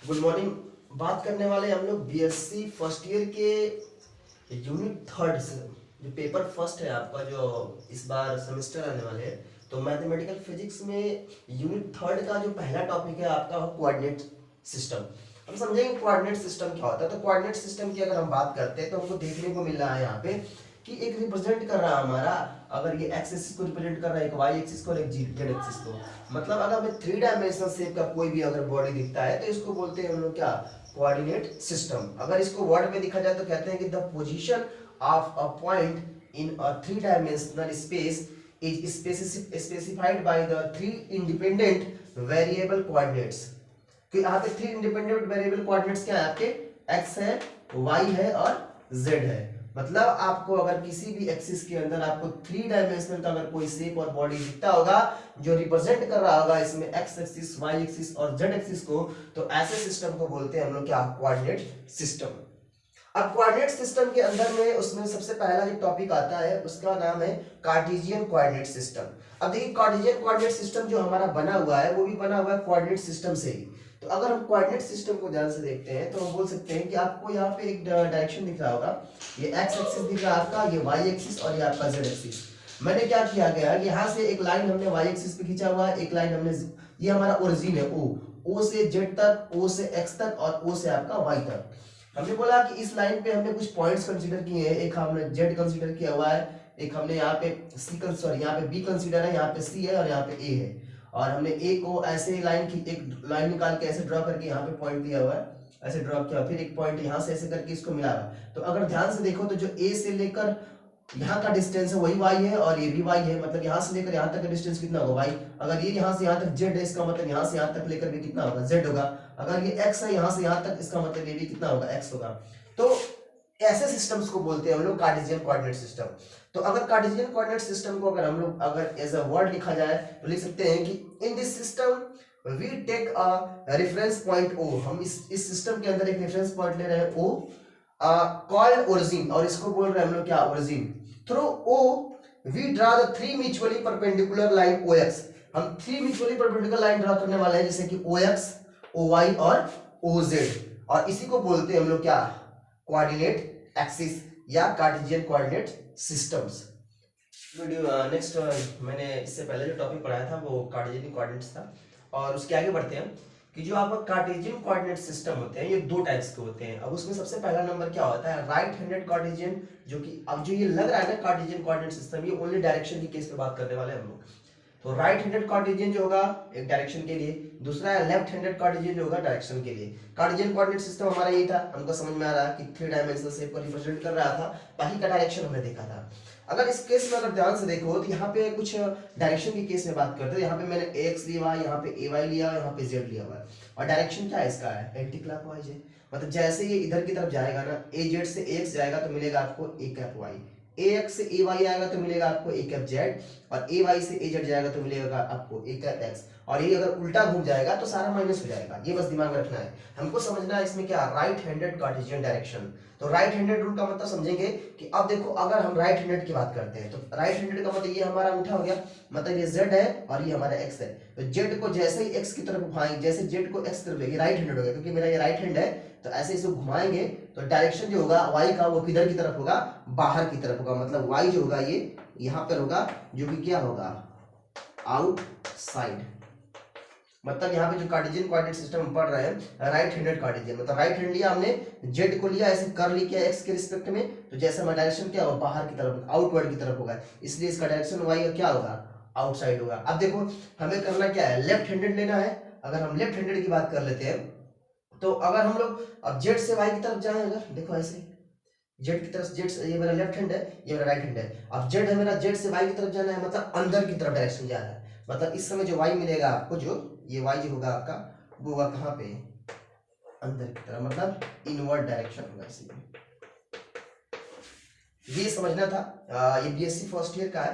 Good morning. बात करने वाले हम लोग बीएससी फर्स्ट ईयर के यूनिट थर्ड से। जो पेपर फर्स्ट है आपका, जो इस बार सेमेस्टर आने वाले हैं, तो मैथमेटिकल फिजिक्स में यूनिट थर्ड का जो पहला टॉपिक है आपका वो कोऑर्डिनेट सिस्टम। हम समझेंगे कोऑर्डिनेट सिस्टम क्या होता है। तो कोऑर्डिनेट सिस्टम की अगर हम बात करते हैं तो हमको देखने को मिल रहा है यहाँ पे कि एक रिप्रेजेंट कर रहा है हमारा, अगर ये एक्स एक्सिस को रिप्रेजेंट कर रहा है, एक वाई एक्सिस को और एक जेड एक्सिस को। मतलब अगर हमें थ्री डायमेंशनल शेप का कोई भी अगर बॉडी दिखता है तो इसको बोलते हैं हम लोग क्या, कोऑर्डिनेट सिस्टम। अगर इसको वर्ड में दिखा जाए तो कहते हैं कि the position of a point in a three dimensional space is specified by the three independent variable coordinates. कि यहाँ पे थ्री इंडिपेंडेंट वेरिएबल कोऑर्डिनेट्स क्या है आपके, एक्स है, वाई है और जेड है। मतलब आपको अगर किसी भी एक्सिस के अंदर आपको थ्री डायमेंशनल का अगर कोई शेप और बॉडी दिखता होगा जो रिप्रेजेंट कर रहा होगा इसमें एक्स एक्सिस, वाई एक्सिस और जेड एक्सिस को, तो ऐसे सिस्टम को बोलते हैं हम लोग क्या, कोऑर्डिनेट सिस्टम। अब कोऑर्डिनेट सिस्टम के अंदर में उसमें सबसे पहला जो टॉपिक आता है उसका नाम है कार्टेशियन कोऑर्डिनेट सिस्टम। अब देखिए कार्टेशियन कोऑर्डिनेट सिस्टम जो हमारा बना हुआ है वो भी बना हुआ है कोऑर्डिनेट सिस्टम से ही। तो अगर हम कोऑर्डिनेट सिस्टम को ध्यान से देखते हैं तो हम बोल सकते हैं कि आपको यहाँ पे एक डायरेक्शन दिख रहा होगा, ये एक्स एक्सिस दिख रहा है आपका, ये वाई एक्सिस और ये आपका जेड एक्सिस। मैंने क्या किया गया, यहाँ से एक लाइन हमने वाई एक्सिस पे खींचा हुआ है, एक लाइन हमने, ये हमारा ओरिजिन है ओ से जेड तक, ओ से एक्स तक और ओ से आपका वाई तक। हमने बोला कि इस लाइन पे हमने कुछ पॉइंट्स कंसीडर किए हैं, एक हमने जेड कंसीडर किया हुआ है, एक हमने यहाँ पे यहाँ पे बी कंसीडर है, यहाँ पे सी है और यहाँ पे ए है। और हमने ए को ऐसे लाइन की एक लाइन निकाल के ऐसे ड्रॉ करके यहाँ पे पॉइंट दिया हुआ है, ऐसे ड्रॉ किया, फिर एक पॉइंट यहाँ से ऐसे करके इसको मिला हुआ है। तो अगर ध्यान से देखो तो जो ए से लेकर यहाँ का डिस्टेंस है वही वाई है और ये भी वाई है, मतलब यहाँ से लेकर यहाँ तक का डिस्टेंस कितना होगा वाई। अगर ये यहाँ से यहाँ तक जेड है, इसका मतलब यहाँ से यहाँ तक लेकर भी कितना होगा, जेड होगा। अगर ये एक्स है यहाँ से यहाँ तक, इसका मतलब ये भी कितना होगा, एक्स होगा। तो ऐसे सिस्टम्स को बोलते हैं हम लोग कार्टेशियन कोऑर्डिनेट सिस्टम। तो अगर कार्टेशियन कोऑर्डिनेट सिस्टम को अगर हम लोग अगर एज अ वर्ड लिखा जाए तो लिख सकते हैं कि in this system we take a reference point O. हम इस सिस्टम के अंदर एक रेफरेंस पॉइंट ले रहे हैं ओ, कॉल्ड ओरिजिन, और इसको बोल रहे हैं हम लोग क्या, origin. Through O we draw the three mutually perpendicular line O X. हम three mutually perpendicular line draw करने वाले हैं, जैसे कि ओ एक्स, ओ वाई और ओ जेड, और इसी को बोलते हैं हम लोग क्या, कोऑर्डिनेट एक्सिस या Cartesian coordinate systems. Video next मैंने इससे पहले जो टॉपिक पढ़ाया था वो कार्टेशियन कोऑर्डिनेट्स था। और उसके आगे बढ़ते हैं कि जो आपका कार्टेशियन कोऑर्डिनेट सिस्टम होते हैं ये दो टाइप्स के होते हैं। अब उसमें सबसे पहला नंबर क्या होता है, राइट हैंडेड कार्टेशियन, जो कि अब जो ये लग रहा है ना कार्टेशियन कोऑर्डिनेट सिस्टम, ये ओनली डायरेक्शन की केस पे बात करने वाले हैं हम लोग। तो राइट हैंडेड कार्टेशियन जो होगा एक डायरेक्शन के लिए, दूसरा है लेफ्ट हैंडेड कार्टेशियन जो होगा डायरेक्शन के लिए। कार्टेशियन कोऑर्डिनेट सिस्टम हमारा यही था, हमको समझ में आ रहा है कि थ्री डायमेंशनल शेप को रिप्रेजेंट कर रहा था, बाकी का डायरेक्शन हमने देखा था। अगर इस केस में अगर ध्यान से देखो तो यहाँ पे कुछ डायरेक्शन की केस में बात करते हैं। यहाँ पे मैंने एक्स लिया हुआ है, यहाँ पे ए वाई लिया, यहाँ पे जेड लिया हुआ है, और डायरेक्शन क्या है इसका, है एंटी क्लॉकवाइज है। मतलब जैसे ये इधर की तरफ जाएगा ना, ए जेड से एक्स जाएगा तो मिलेगा आपको A cap Y, A x से ए वाई आएगा तो मिलेगा आपको ए कैप जेड, और ए वाई से ए जेड जाएगा तो मिलेगा आपको ए कैप एक्स। और ये अगर उल्टा घूम जाएगा तो सारा माइनस हो जाएगा, ये बस दिमाग में रखना है। हमको समझना है इसमें क्या, राइट हैंडेड कार्टेशियन डायरेक्शन। तो राइट हैंडेड रूल का मतलब समझेंगे कि अब देखो अगर हम राइट हैंडेड की बात करते हैं तो राइट हैंडेड का मतलब ये हमारा अंगूठा हो गया, मतलब ये जेड है और ये हमारा एक्स है। तो जेड को जैसे ही एक्स की तरफ घुमाएंगे, जैसे जेड को एक्स की तरफ, ये राइट हैंडेड हो गया क्योंकि मेरा ये राइट हैंड है, तो ऐसे इसे घुमाएंगे तो डायरेक्शन जो होगा वाई का वो किधर की तरफ होगा, बाहर की तरफ होगा। मतलब वाई जो होगा ये यहाँ पर होगा, जो कि क्या होगा, आउटसाइड। मतलब यहाँ पे जो कार्टेशियन कोऑर्डिनेट सिस्टम हम पढ़ रहे हैं राइट हैंडेड कार्टेशियन, मतलब राइट हैंड लिया हमने, जेड को लिया ऐसे कर ली किया एक्स के रिस्पेक्ट में, तो जैसे हमारा डायरेक्शन क्या होगा, बाहर की तरफ, आउटवर्ड की तरफ होगा, इसलिए इसका डायरेक्शन वाई का क्या होगा, आउटसाइड होगा। अब देखो हमें करना क्या है, लेफ्ट हैंडेड लेना है। अगर हम लेफ्ट हैंडेड की बात कर लेते हैं तो अगर हम लोग अब जेड से वाई की तरफ जाए, अगर देखो ऐसे जेड की तरफ, जेड से, ये मेरा लेफ्ट हैंड है, ये मेरा राइट हैंड है, अब जेड है मेरा, जेड से वाई की तरफ जाना है, मतलब अंदर की तरफ डायरेक्शन जा रहा है। मतलब इस समय जो वाई मिलेगा आपको, जो ये वाई जो होगा आपका वो होगा कहाँ पे, अंदर की तरफ, मतलब इनवर्ड डायरेक्शन होगा इसी में। ये समझना था। ये बीएससी फर्स्ट ईयर का है।